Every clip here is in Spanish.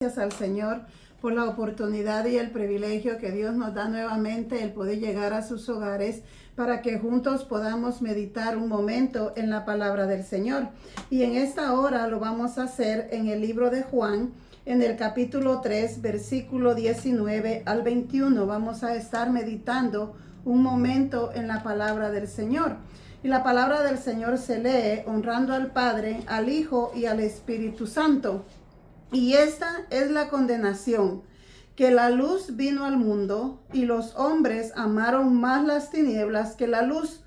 Gracias al Señor por la oportunidad y el privilegio que Dios nos da nuevamente el poder llegar a sus hogares para que juntos podamos meditar un momento en la palabra del Señor. Y en esta hora lo vamos a hacer en el libro de Juan, en el capítulo 3, versículo 19 al 21. Vamos a estar meditando un momento en la palabra del Señor. Y la palabra del Señor se lee honrando al Padre, al Hijo y al Espíritu Santo. Y esta es la condenación, que la luz vino al mundo y los hombres amaron más las tinieblas que la luz,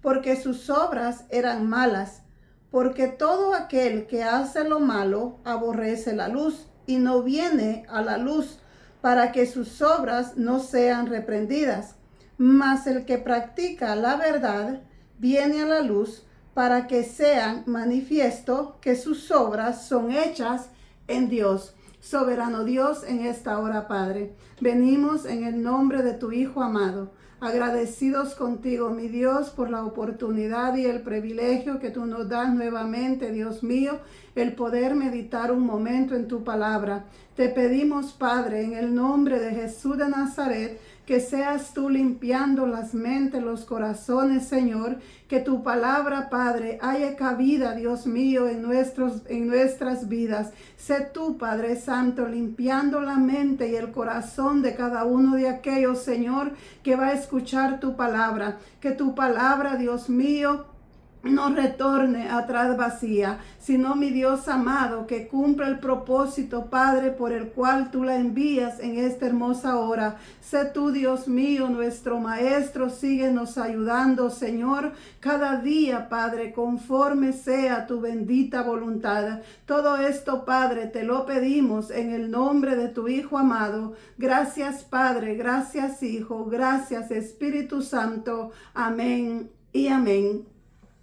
porque sus obras eran malas. Porque todo aquel que hace lo malo aborrece la luz y no viene a la luz, para que sus obras no sean reprendidas. Mas el que practica la verdad viene a la luz, para que sean manifiesto que sus obras son hechas en Dios. Soberano Dios, en esta hora, Padre, venimos en el nombre de tu Hijo amado, agradecidos contigo, mi Dios, por la oportunidad y el privilegio que tú nos das nuevamente, Dios mío, el poder meditar un momento en tu palabra. Te pedimos, Padre, en el nombre de Jesús de Nazaret, que seas tú limpiando las mentes, los corazones, Señor, que tu palabra, Padre, haya cabida, Dios mío, en nuestras vidas. Sé tú, Padre Santo, limpiando la mente y el corazón de cada uno de aquellos, Señor, que va a escuchar tu palabra. Que tu palabra, Dios mío, no retorne atrás vacía, sino, mi Dios amado, que cumpla el propósito, Padre, por el cual tú la envías en esta hermosa hora. Sé tú, Dios mío, nuestro Maestro, síguenos ayudando, Señor, cada día, Padre, conforme sea tu bendita voluntad. Todo esto, Padre, te lo pedimos en el nombre de tu Hijo amado. Gracias, Padre, gracias, Hijo, gracias, Espíritu Santo. Amén y amén.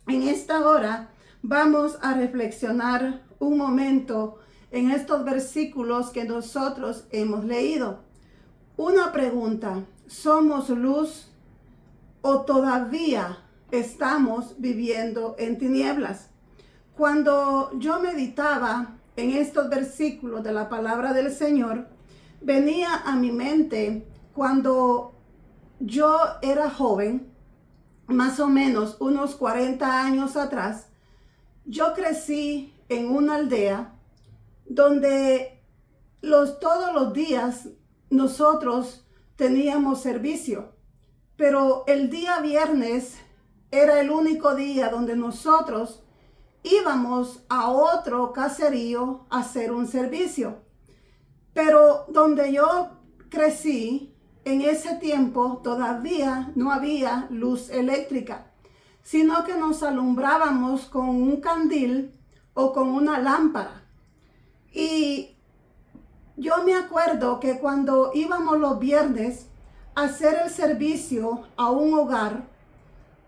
En esta hora vamos a reflexionar un momento en estos versículos que nosotros hemos leído. Una pregunta: ¿somos luz o todavía estamos viviendo en tinieblas? Cuando yo meditaba en estos versículos de la palabra del Señor, venía a mi mente cuando yo era joven, más o menos unos 40 años atrás. Yo crecí en una aldea donde todos los días nosotros teníamos servicio, pero el día viernes era el único día donde nosotros íbamos a otro caserío a hacer un servicio. Pero donde yo crecí, en ese tiempo todavía no había luz eléctrica, sino que nos alumbrábamos con un candil o con una lámpara. Y yo me acuerdo que cuando íbamos los viernes a hacer el servicio a un hogar,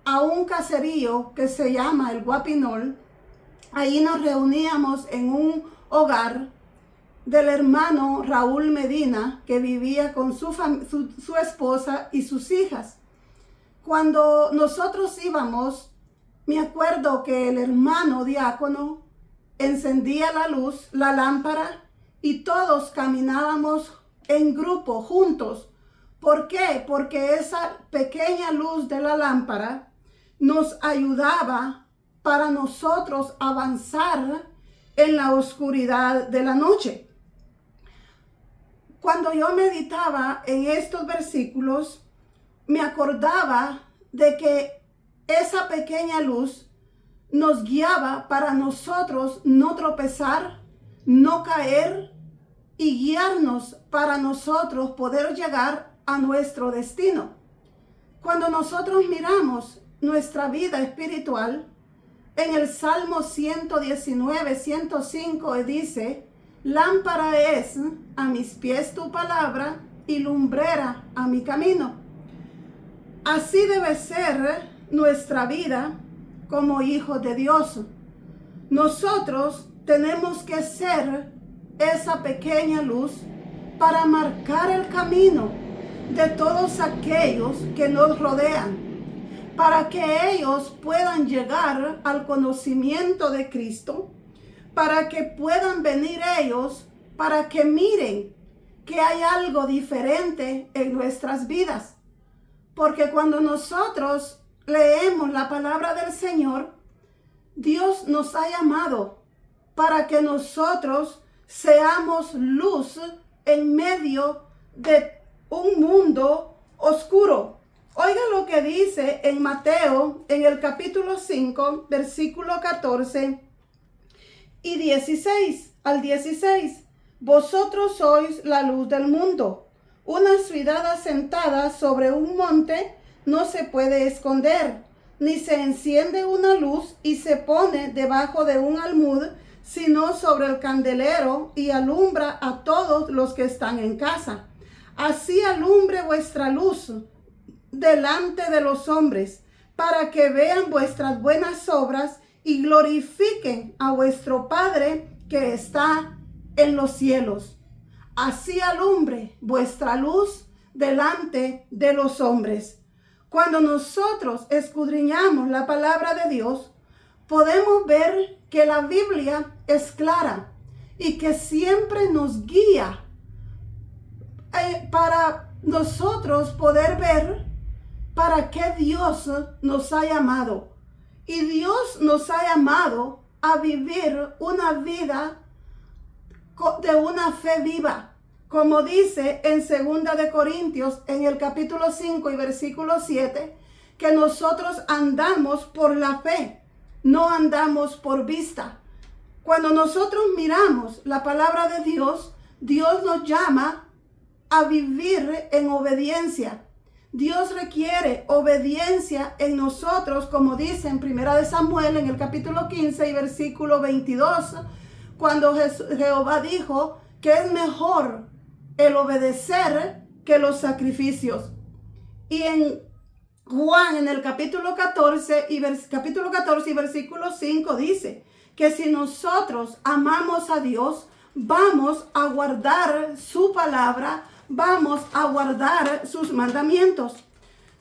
a un caserío que se llama El Guapinol, ahí nos reuníamos en un hogar del hermano Raúl Medina, que vivía con su esposa y sus hijas. Cuando nosotros íbamos, me acuerdo que el hermano diácono encendía la luz, la lámpara, y todos caminábamos en grupo, juntos. ¿Por qué? Porque esa pequeña luz de la lámpara nos ayudaba para nosotros avanzar en la oscuridad de la noche. Cuando yo meditaba en estos versículos, me acordaba de que esa pequeña luz nos guiaba para nosotros no tropezar, no caer y guiarnos para nosotros poder llegar a nuestro destino. Cuando nosotros miramos nuestra vida espiritual, en el Salmo 119, 105 dice: lámpara es a mis pies tu palabra y lumbrera a mi camino. Así debe ser nuestra vida como hijos de Dios. Nosotros tenemos que ser esa pequeña luz para marcar el camino de todos aquellos que nos rodean, para que ellos puedan llegar al conocimiento de Cristo, para que puedan venir ellos para que miren que hay algo diferente en nuestras vidas. Porque cuando nosotros leemos la palabra del Señor, Dios nos ha llamado para que nosotros seamos luz en medio de un mundo oscuro. Oiga lo que dice en Mateo, en el capítulo 5, versículo 14 y 16 al 16. Vosotros sois la luz del mundo. Una ciudad asentada sobre un monte no se puede esconder, ni se enciende una luz y se pone debajo de un almud, sino sobre el candelero y alumbra a todos los que están en casa. Así alumbre vuestra luz delante de los hombres, para que vean vuestras buenas obras y glorifiquen a vuestro Padre que está en los cielos. Así alumbre vuestra luz delante de los hombres. Cuando nosotros escudriñamos la palabra de Dios, podemos ver que la Biblia es clara y que siempre nos guía para nosotros poder ver para qué Dios nos ha llamado. Y Dios nos ha llamado a vivir una vida de una fe viva. Como dice en 2 de Corintios, en el capítulo 5 y versículo 7, que nosotros andamos por la fe, no andamos por vista. Cuando nosotros miramos la palabra de Dios, Dios nos llama a vivir en obediencia. Dios requiere obediencia en nosotros, como dice en 1 Samuel, en el capítulo 15 y versículo 22, cuando Jehová dijo que es mejor el obedecer que los sacrificios. Y en Juan, en el capítulo 14 y versículo 5 dice que si nosotros amamos a Dios, vamos a guardar su palabra, vamos a guardar sus mandamientos.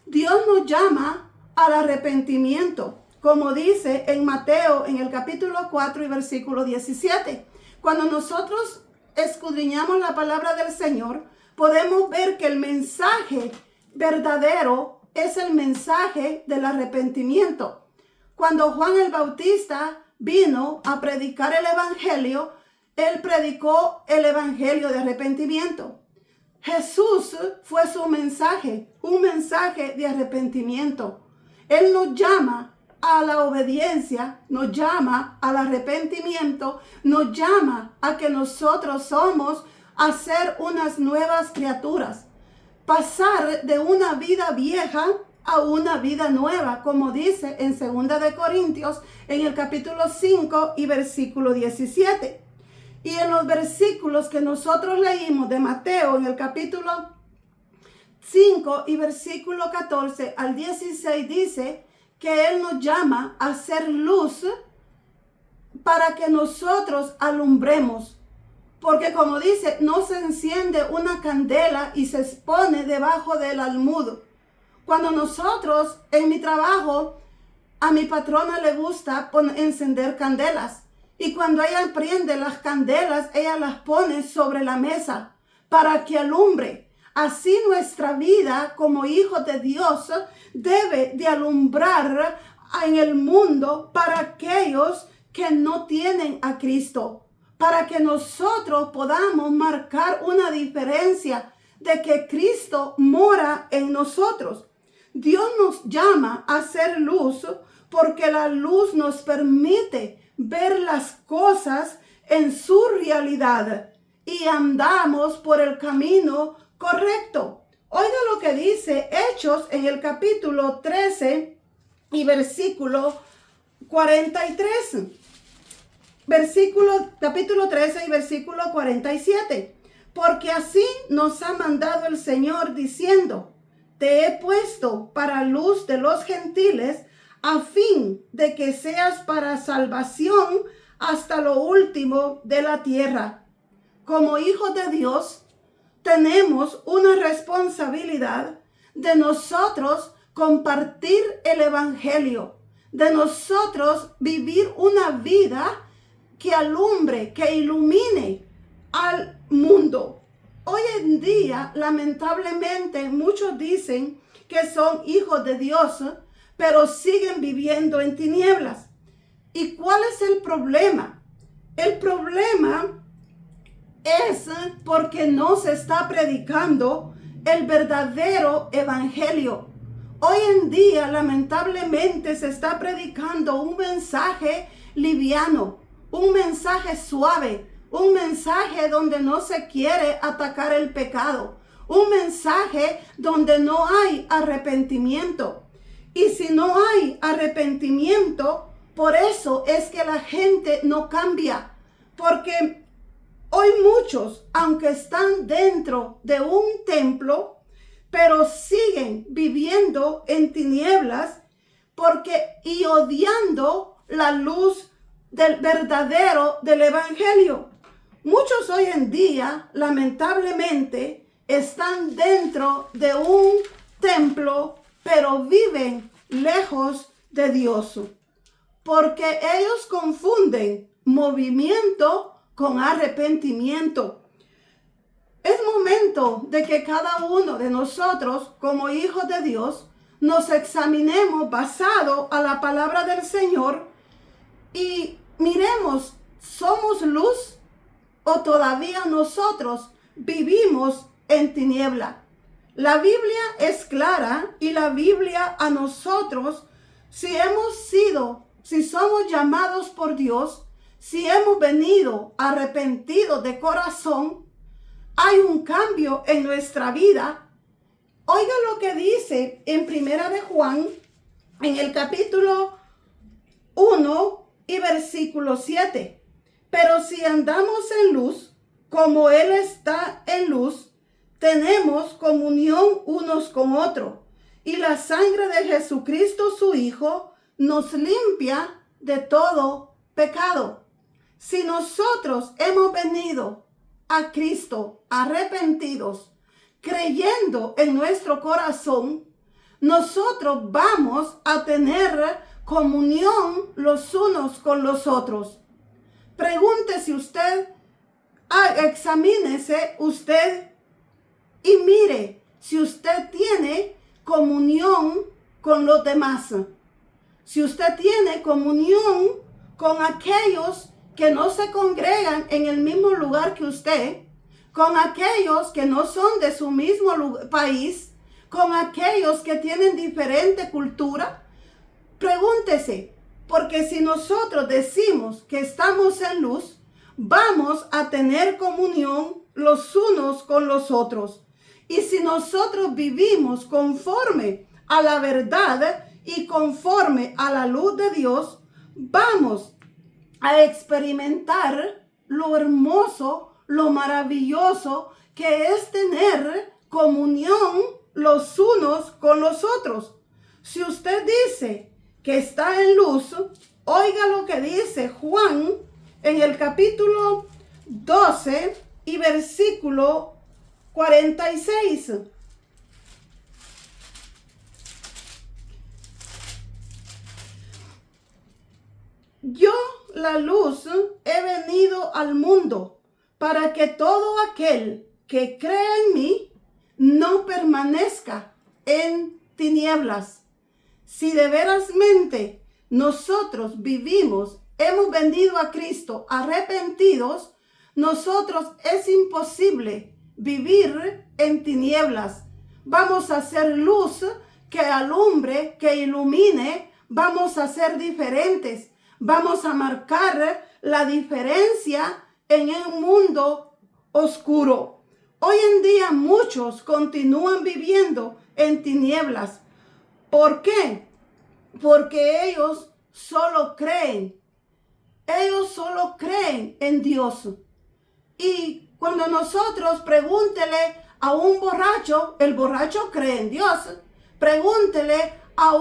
Dios nos llama al arrepentimiento, como dice en Mateo, en el capítulo 4 y versículo 17. Cuando nosotros escudriñamos la palabra del Señor, podemos ver que el mensaje verdadero es el mensaje del arrepentimiento. Cuando Juan el Bautista vino a predicar el evangelio, él predicó el evangelio de arrepentimiento. Jesús fue su mensaje, un mensaje de arrepentimiento. Él nos llama a la obediencia, nos llama al arrepentimiento, nos llama a que nosotros somos a ser unas nuevas criaturas. Pasar de una vida vieja a una vida nueva, como dice en 2 de Corintios, en el capítulo 5 y versículo 17. Y en los versículos que nosotros leímos de Mateo, en el capítulo 5 y versículo 14 al 16, dice que Él nos llama a ser luz para que nosotros alumbremos. Porque como dice, no se enciende una candela y se pone debajo del almud. Cuando nosotros, en mi trabajo, a mi patrona le gusta encender candelas. Y cuando ella prende las candelas, ella las pone sobre la mesa para que alumbre. Así nuestra vida como hijos de Dios debe de alumbrar en el mundo para aquellos que no tienen a Cristo. Para que nosotros podamos marcar una diferencia de que Cristo mora en nosotros. Dios nos llama a ser luz porque la luz nos permite ver las cosas en su realidad y andamos por el camino correcto. Oiga lo que dice Hechos en el capítulo 13 y versículo 43. Capítulo 13 y versículo 47. Porque así nos ha mandado el Señor diciendo: te he puesto para luz de los gentiles, a fin de que seas para salvación hasta lo último de la tierra. Como hijos de Dios, tenemos una responsabilidad de nosotros compartir el evangelio, de nosotros vivir una vida que alumbre, que ilumine al mundo. Hoy en día, lamentablemente, muchos dicen que son hijos de Dios, pero siguen viviendo en tinieblas. ¿Y cuál es el problema? El problema es porque no se está predicando el verdadero evangelio. Hoy en día, lamentablemente, se está predicando un mensaje liviano, un mensaje suave, un mensaje donde no se quiere atacar el pecado, un mensaje donde no hay arrepentimiento. Y si no hay arrepentimiento, por eso es que la gente no cambia, porque hoy muchos, aunque están dentro de un templo, pero siguen viviendo en tinieblas y odiando la luz del verdadero del evangelio. Muchos hoy en día, lamentablemente, están dentro de un templo, pero viven lejos de Dios, porque ellos confunden movimiento con arrepentimiento. Es momento de que cada uno de nosotros, como hijos de Dios, nos examinemos basado a la palabra del Señor y miremos, ¿somos luz o todavía nosotros vivimos en tiniebla? La Biblia es clara y la Biblia a nosotros, si somos llamados por Dios, si hemos venido arrepentidos de corazón, hay un cambio en nuestra vida. Oiga lo que dice en Primera de Juan, en el capítulo 1 y versículo 7. Pero si andamos en luz, como Él está en luz, tenemos comunión unos con otros. Y la sangre de Jesucristo, su Hijo, nos limpia de todo pecado. Si nosotros hemos venido a Cristo arrepentidos, creyendo en nuestro corazón, nosotros vamos a tener comunión los unos con los otros. Pregúntese usted, examínese usted y mire si usted tiene comunión con los demás. Si usted tiene comunión con aquellos que no se congregan en el mismo lugar que usted, con aquellos que no son de su mismo país, con aquellos que tienen diferente cultura, pregúntese, porque si nosotros decimos que estamos en luz, vamos a tener comunión los unos con los otros. Y si nosotros vivimos conforme a la verdad y conforme a la luz de Dios, vamos a experimentar lo hermoso, lo maravilloso que es tener comunión los unos con los otros. Si usted dice que está en luz, oiga lo que dice Juan en el capítulo 12 y versículo 46. Yo, la luz, he venido al mundo para que todo aquel que cree en mí no permanezca en tinieblas. Si de verasmente nosotros hemos venido a Cristo arrepentidos, nosotros es imposible vivir en tinieblas. Vamos a ser luz que alumbre, que ilumine. Vamos a ser diferentes. Vamos a marcar la diferencia en un mundo oscuro. Hoy en día muchos continúan viviendo en tinieblas. ¿Por qué? Porque ellos solo creen en Dios. Y cuando nosotros pregúntele a un borracho, el borracho cree en Dios. Pregúntele a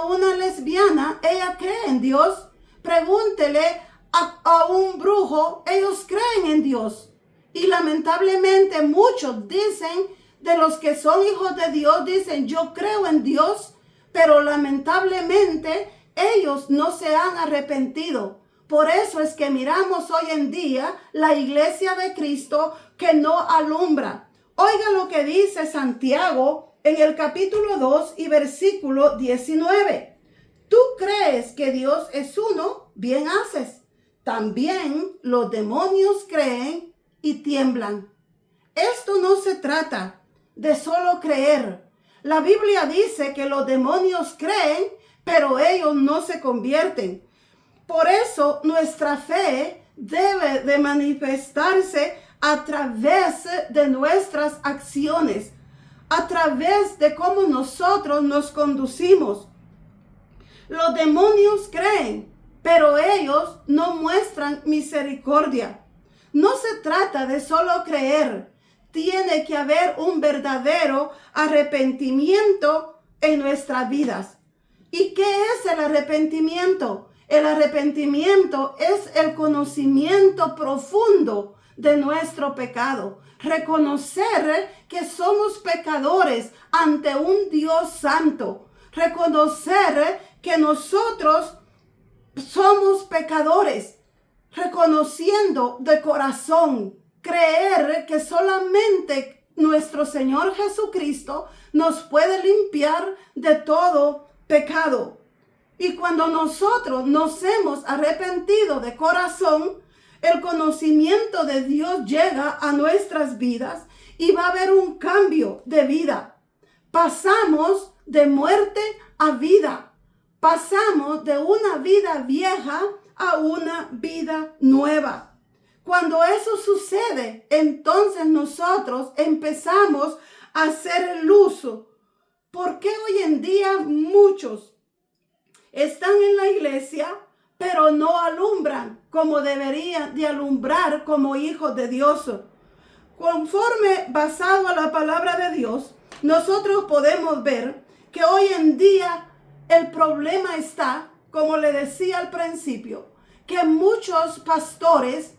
una lesbiana, ella cree en Dios. Pregúntele a un brujo, ellos creen en Dios. Y lamentablemente muchos dicen, de los que son hijos de Dios, dicen yo creo en Dios, pero lamentablemente ellos no se han arrepentido. Por eso es que miramos hoy en día la iglesia de Cristo que no alumbra. Oiga lo que dice Santiago en el capítulo 2 y versículo 19. Tú crees que Dios es uno, bien haces. También los demonios creen y tiemblan. Esto no se trata de solo creer. La Biblia dice que los demonios creen, pero ellos no se convierten. Por eso nuestra fe debe de manifestarse a través de nuestras acciones, a través de cómo nosotros nos conducimos. Los demonios creen, pero ellos no muestran misericordia. No se trata de solo creer. Tiene que haber un verdadero arrepentimiento en nuestras vidas. ¿Y qué es el arrepentimiento? El arrepentimiento es el conocimiento profundo de nuestro pecado. Reconocer que somos pecadores ante un Dios santo. Reconocer que nosotros somos pecadores. Reconociendo de corazón. Creer que solamente nuestro Señor Jesucristo nos puede limpiar de todo pecado. Y cuando nosotros nos hemos arrepentido de corazón, el conocimiento de Dios llega a nuestras vidas y va a haber un cambio de vida. Pasamos de muerte a vida. Pasamos de una vida vieja a una vida nueva. Cuando eso sucede, entonces nosotros empezamos a hacer el uso. ¿Por qué hoy en día muchos están en la iglesia, pero no alumbran como deberían de alumbrar como hijos de Dios? Conforme basado a la palabra de Dios, nosotros podemos ver que hoy en día el problema está, como le decía al principio, que muchos pastores,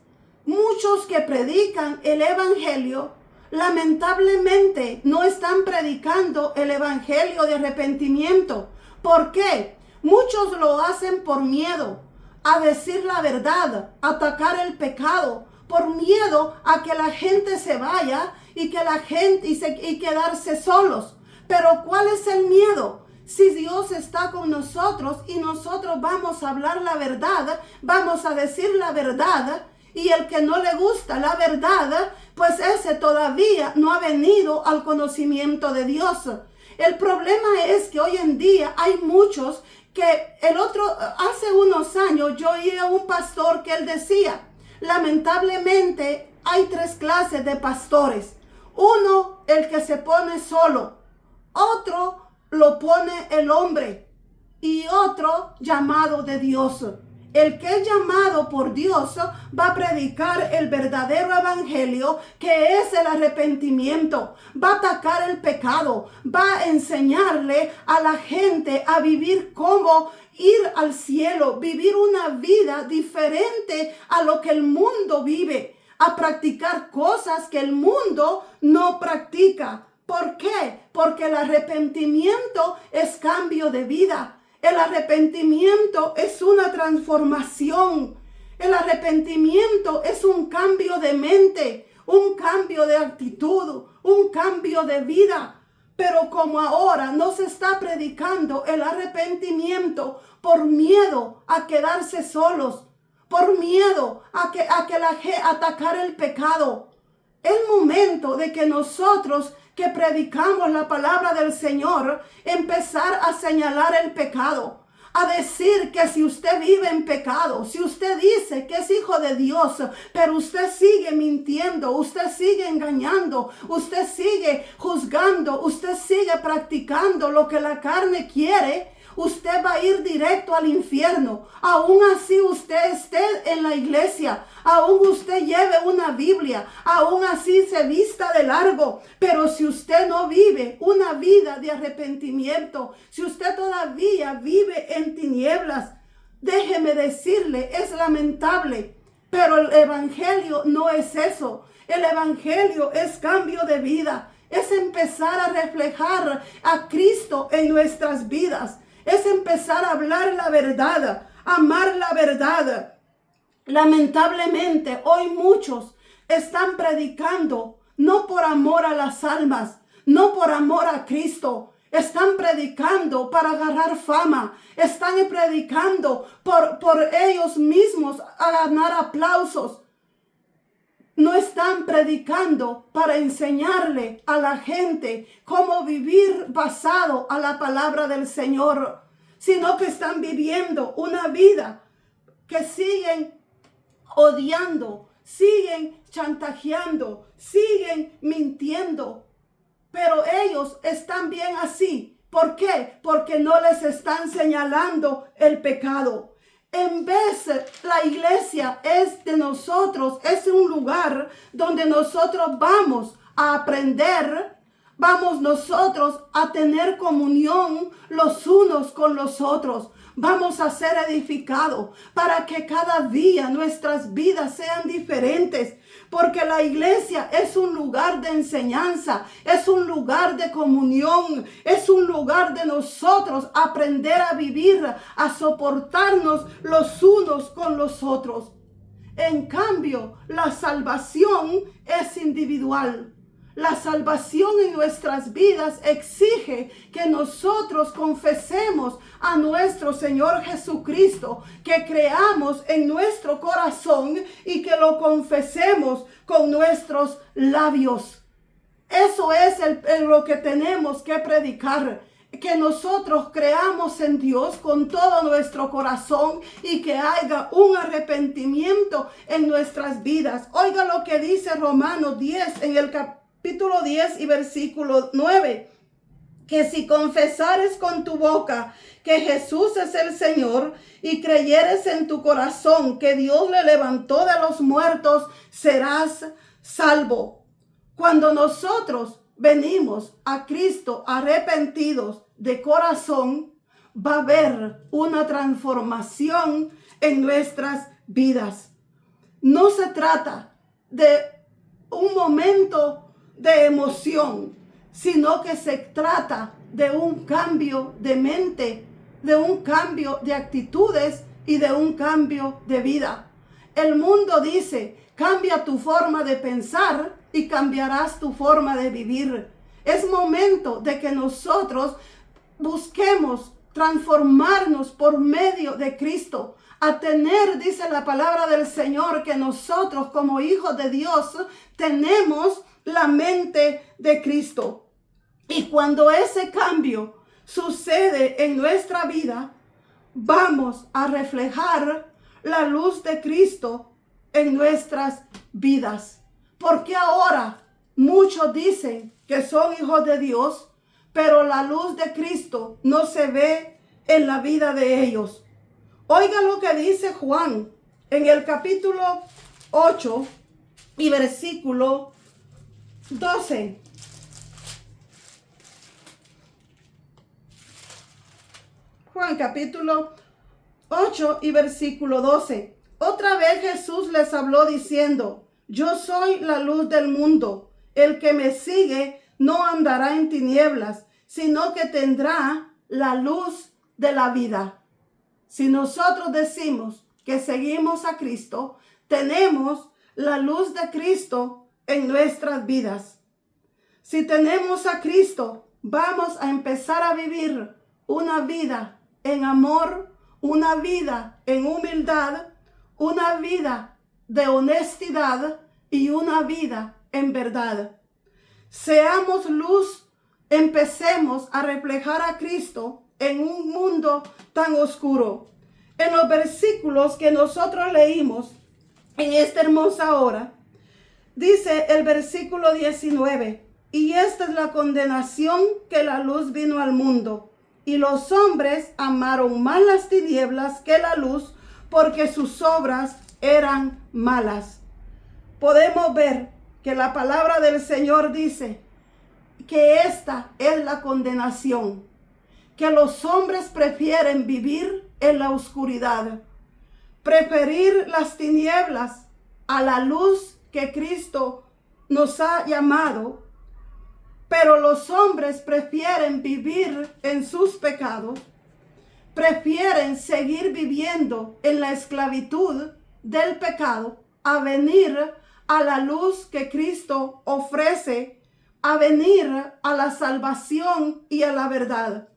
muchos que predican el evangelio, lamentablemente no están predicando el evangelio de arrepentimiento. ¿Por qué? Muchos lo hacen por miedo a decir la verdad, a atacar el pecado, por miedo a que la gente se vaya y quedarse solos. Pero ¿cuál es el miedo? Si Dios está con nosotros y nosotros vamos a hablar la verdad, vamos a decir la verdad, y el que no le gusta la verdad, pues ese todavía no ha venido al conocimiento de Dios. El problema es que hoy en día hay muchos que hace unos años yo oí a un pastor que él decía, lamentablemente hay 3 clases de pastores. Uno, el que se pone solo. Otro, lo pone el hombre. Y otro, llamado de Dios. El que es llamado por Dios va a predicar el verdadero evangelio, que es el arrepentimiento. Va a atacar el pecado. Va a enseñarle a la gente a vivir como ir al cielo, vivir una vida diferente a lo que el mundo vive, a practicar cosas que el mundo no practica. ¿Por qué? Porque el arrepentimiento es cambio de vida. El arrepentimiento es una transformación. El arrepentimiento es un cambio de mente, un cambio de actitud, un cambio de vida. Pero como ahora no se está predicando el arrepentimiento por miedo a quedarse solos, por miedo a atacar el pecado, es momento de que nosotros que predicamos la palabra del Señor, empezar a señalar el pecado, a decir que si usted vive en pecado, si usted dice que es hijo de Dios, pero usted sigue mintiendo, usted sigue engañando, usted sigue juzgando, usted sigue practicando lo que la carne quiere, usted va a ir directo al infierno. Aún así usted esté en la iglesia, aún usted lleve una Biblia, aún así se vista de largo, pero si usted no vive una vida de arrepentimiento, si usted todavía vive en tinieblas, déjeme decirle, es lamentable, pero el evangelio no es eso. El evangelio es cambio de vida, es empezar a reflejar a Cristo en nuestras vidas. Es empezar a hablar la verdad, amar la verdad. Lamentablemente, hoy muchos están predicando no por amor a las almas, no por amor a Cristo. Están predicando para agarrar fama. Están predicando por ellos mismos a ganar aplausos. No están predicando para enseñarle a la gente cómo vivir basado a la palabra del Señor, sino que están viviendo una vida que siguen odiando, siguen chantajeando, siguen mintiendo. Pero ellos están bien así. ¿Por qué? Porque no les están señalando el pecado. En vez, la iglesia es de nosotros, es un lugar donde nosotros vamos a aprender, vamos nosotros a tener comunión los unos con los otros. Vamos a ser edificados para que cada día nuestras vidas sean diferentes. Porque la iglesia es un lugar de enseñanza, es un lugar de comunión, es un lugar de nosotros aprender a vivir, a soportarnos los unos con los otros. En cambio, la salvación es individual. La salvación en nuestras vidas exige que nosotros confesemos a nuestro Señor Jesucristo, que creamos en nuestro corazón y que lo confesemos con nuestros labios. Eso es lo que tenemos que predicar. Que nosotros creamos en Dios con todo nuestro corazón y que haya un arrepentimiento en nuestras vidas. Oiga lo que dice Romanos 10 en el capítulo 10 y versículo 9. Que si confesares con tu boca que Jesús es el Señor y creyeres en tu corazón que Dios le levantó de los muertos, serás salvo. Cuando nosotros venimos a Cristo arrepentidos de corazón, va a haber una transformación en nuestras vidas. No se trata de un momento de emoción, sino que se trata de un cambio de mente, de un cambio de actitudes y de un cambio de vida. El mundo dice, cambia tu forma de pensar y cambiarás tu forma de vivir. Es momento de que nosotros busquemos transformarnos por medio de Cristo, a tener, dice la palabra del Señor, que nosotros como hijos de Dios tenemos la mente de Cristo. Y cuando ese cambio sucede en nuestra vida, vamos a reflejar la luz de Cristo en nuestras vidas. Porque ahora muchos dicen que son hijos de Dios, pero la luz de Cristo no se ve en la vida de ellos. Oiga lo que dice Juan en el capítulo 8 y versículo 12. Juan capítulo 8 y versículo 12. Otra vez Jesús les habló diciendo, yo soy la luz del mundo. El que me sigue no andará en tinieblas, sino que tendrá la luz de la vida. Si nosotros decimos que seguimos a Cristo, tenemos la luz de Cristo en nuestras vidas. Si tenemos a Cristo, vamos a empezar a vivir una vida en amor, una vida en humildad, una vida de honestidad y una vida en verdad. Seamos luz, empecemos a reflejar a Cristo en un mundo tan oscuro. En los versículos que nosotros leímos en esta hermosa hora, dice el versículo 19, y esta es la condenación, que la luz vino al mundo, y los hombres amaron más las tinieblas que la luz, porque sus obras eran malas. Podemos ver que la palabra del Señor dice que esta es la condenación, que los hombres prefieren vivir en la oscuridad, preferir las tinieblas a la luz que Cristo nos ha llamado, pero los hombres prefieren vivir en sus pecados, prefieren seguir viviendo en la esclavitud del pecado a venir a la luz que Cristo ofrece, a venir a la salvación y a la verdad.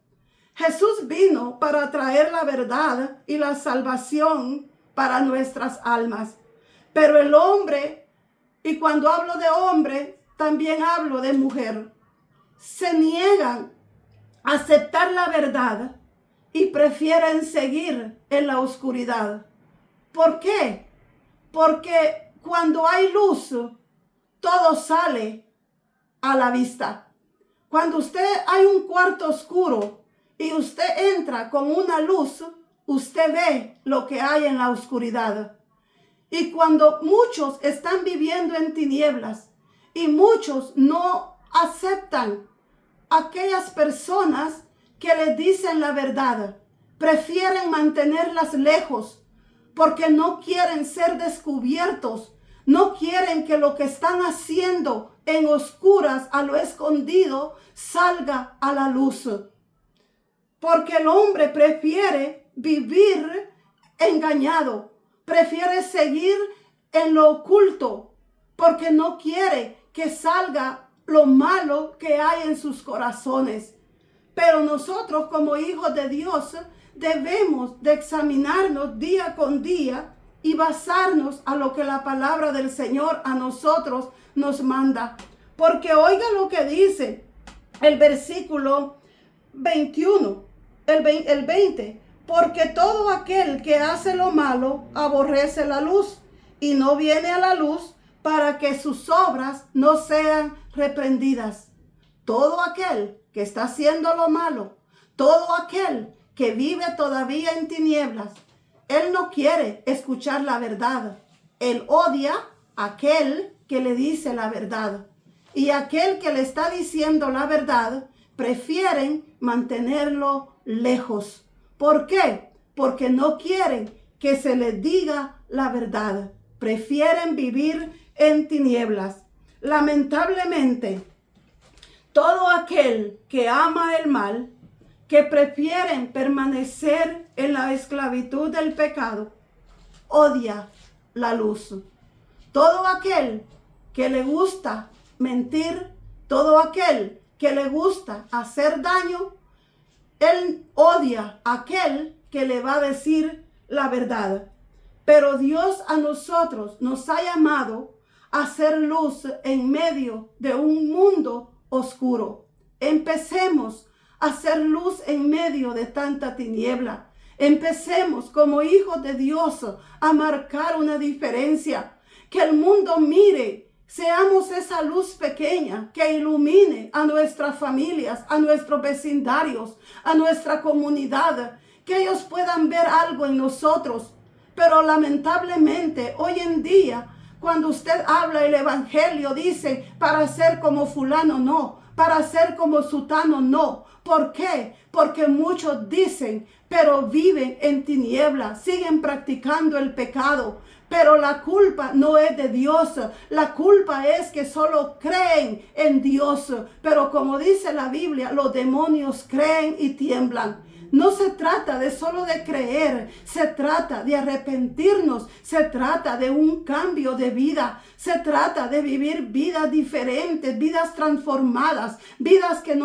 Jesús vino para traer la verdad y la salvación para nuestras almas. Pero el hombre, y cuando hablo de hombre, también hablo de mujer, se niegan a aceptar la verdad y prefieren seguir en la oscuridad. ¿Por qué? Porque cuando hay luz, todo sale a la vista. Cuando hay un cuarto oscuro y usted entra con una luz, usted ve lo que hay en la oscuridad. Y cuando muchos están viviendo en tinieblas y muchos no aceptan aquellas personas que les dicen la verdad, prefieren mantenerlas lejos porque no quieren ser descubiertos, no quieren que lo que están haciendo en oscuras, a lo escondido, salga a la luz. Porque el hombre prefiere vivir engañado, prefiere seguir en lo oculto, porque no quiere que salga lo malo que hay en sus corazones. Pero nosotros como hijos de Dios debemos de examinarnos día con día y basarnos a lo que la palabra del Señor a nosotros nos manda. Porque oiga lo que dice el versículo 21, el 20. Porque todo aquel que hace lo malo aborrece la luz y no viene a la luz para que sus obras no sean reprendidas. Todo aquel que está haciendo lo malo, todo aquel que vive todavía en tinieblas, él no quiere escuchar la verdad. Él odia a aquel que le dice la verdad. Y aquel que le está diciendo la verdad, prefieren mantenerlo lejos. ¿Por qué? Porque no quieren que se les diga la verdad. Prefieren vivir en tinieblas. Lamentablemente, todo aquel que ama el mal, que prefieren permanecer en la esclavitud del pecado, odia la luz. Todo aquel que le gusta mentir, todo aquel que le gusta hacer daño, él odia a aquel que le va a decir la verdad. Pero Dios a nosotros nos ha llamado a hacer luz en medio de un mundo oscuro. Empecemos a hacer luz en medio de tanta tiniebla. Empecemos como hijos de Dios a marcar una diferencia. Que el mundo mire. Seamos esa luz pequeña que ilumine a nuestras familias, a nuestros vecindarios, a nuestra comunidad. Que ellos puedan ver algo en nosotros. Pero lamentablemente hoy en día, cuando usted habla el evangelio, dice para ser como fulano no, para ser como sutano no. ¿Por qué? Porque muchos dicen, pero viven en tinieblas, siguen practicando el pecado. Pero la culpa no es de Dios. La culpa es que solo creen en Dios. Pero como dice la Biblia, los demonios creen y tiemblan. No se trata de solo de creer, se trata de arrepentirnos, se trata de un cambio de vida, se trata de vivir vidas diferentes, vidas transformadas, vidas que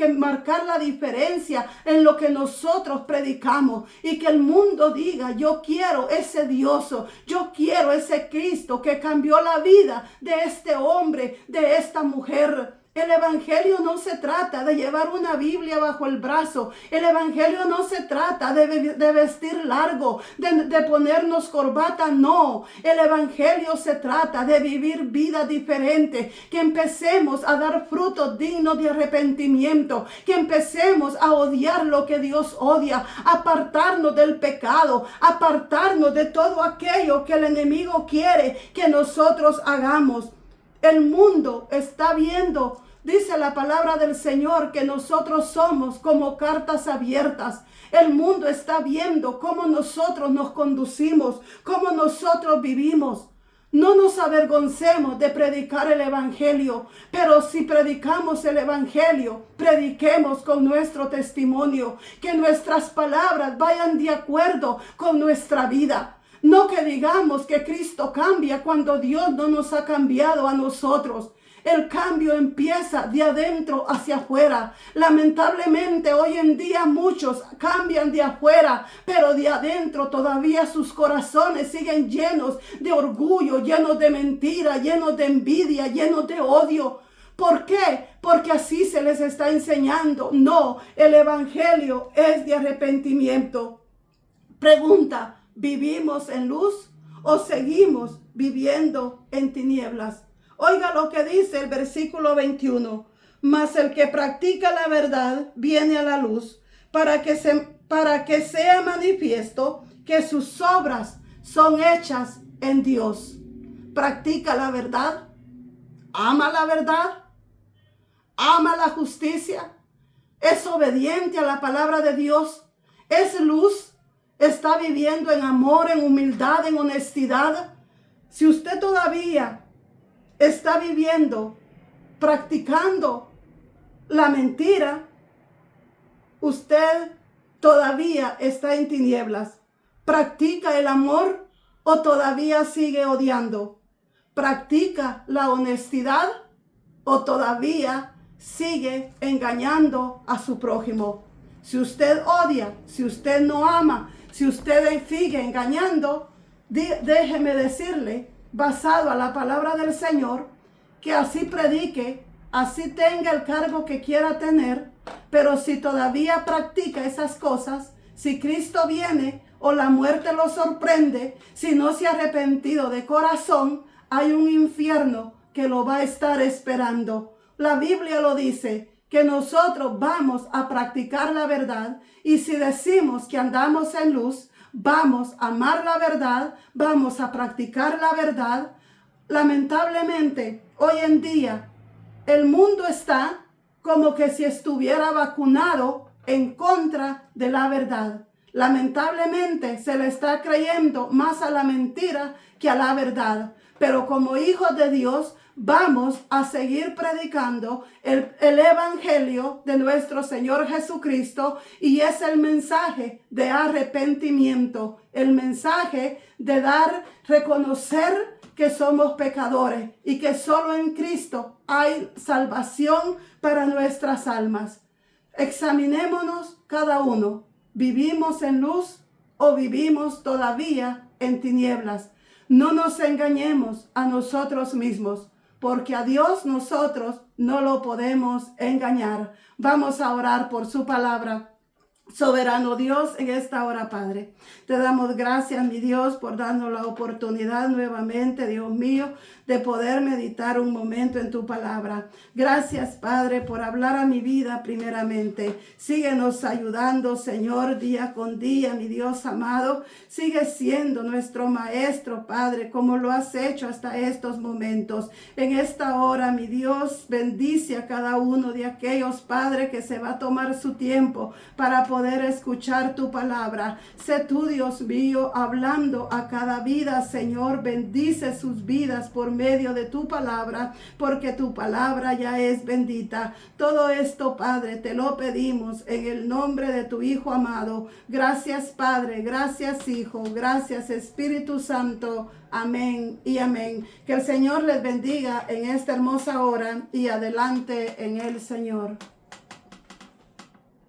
marcar la diferencia en lo que nosotros predicamos y que el mundo diga, yo quiero ese Dios, yo quiero ese Cristo que cambió la vida de este hombre, de esta mujer. El evangelio no se trata de llevar una Biblia bajo el brazo. El evangelio no se trata de vestir largo, de ponernos corbata. No, el evangelio se trata de vivir vida diferente. Que empecemos a dar frutos dignos de arrepentimiento. Que empecemos a odiar lo que Dios odia. Apartarnos del pecado. Apartarnos de todo aquello que el enemigo quiere que nosotros hagamos. El mundo está viendo, dice la palabra del Señor, que nosotros somos como cartas abiertas. El mundo está viendo cómo nosotros nos conducimos, cómo nosotros vivimos. No nos avergoncemos de predicar el evangelio, pero si predicamos el evangelio, prediquemos con nuestro testimonio, que nuestras palabras vayan de acuerdo con nuestra vida. No que digamos que Cristo cambia cuando Dios no nos ha cambiado a nosotros. El cambio empieza de adentro hacia afuera. Lamentablemente hoy en día muchos cambian de afuera, pero de adentro todavía sus corazones siguen llenos de orgullo, llenos de mentira, llenos de envidia, llenos de odio. ¿Por qué? Porque así se les está enseñando. No, el evangelio es de arrepentimiento. Pregunta, ¿vivimos en luz o seguimos viviendo en tinieblas? Oiga lo que dice el versículo 21. Mas el que practica la verdad viene a la luz para que sea manifiesto que sus obras son hechas en Dios. Practica la verdad, ama la verdad, ama la justicia, es obediente a la palabra de Dios, es luz, está viviendo en amor, en humildad, en honestidad. Si usted todavía está viviendo, practicando la mentira, usted todavía está en tinieblas. ¿Practica el amor o todavía sigue odiando? ¿Practica la honestidad o todavía sigue engañando a su prójimo? Si usted odia, si usted no ama, si usted sigue engañando, déjeme decirle, basado a la palabra del Señor, que así predique, así tenga el cargo que quiera tener, pero si todavía practica esas cosas, si Cristo viene o la muerte lo sorprende, si no se ha arrepentido de corazón, hay un infierno que lo va a estar esperando. La Biblia lo dice, que nosotros vamos a practicar la verdad, y si decimos que andamos en luz, vamos a amar la verdad, vamos a practicar la verdad. Lamentablemente, hoy en día, el mundo está como que si estuviera vacunado en contra de la verdad. Lamentablemente, se le está creyendo más a la mentira que a la verdad. Pero como hijos de Dios, vamos a seguir predicando el evangelio de nuestro Señor Jesucristo, y es el mensaje de arrepentimiento, el mensaje de reconocer que somos pecadores y que solo en Cristo hay salvación para nuestras almas. Examinémonos cada uno. ¿Vivimos en luz o vivimos todavía en tinieblas? No nos engañemos a nosotros mismos, porque a Dios nosotros no lo podemos engañar. Vamos a orar por su palabra. Soberano Dios, en esta hora, Padre, te damos gracias, mi Dios, por darnos la oportunidad nuevamente, Dios mío, de poder meditar un momento en tu palabra. Gracias, Padre, por hablar a mi vida primeramente. Síguenos ayudando, Señor, día con día, mi Dios amado. Sigue siendo nuestro maestro, Padre, como lo has hecho hasta estos momentos. En esta hora, mi Dios, bendice a cada uno de aquellos, Padre, que se va a tomar su tiempo para poder escuchar tu palabra. Sé tú, Dios mío, hablando a cada vida, Señor. Bendice sus vidas por medio de tu palabra, porque tu palabra ya es bendita. Todo esto, Padre, te lo pedimos en el nombre de tu Hijo amado. Gracias, Padre. Gracias, Hijo. Gracias, Espíritu Santo. Amén y amén. Que el Señor les bendiga en esta hermosa hora y adelante en el Señor.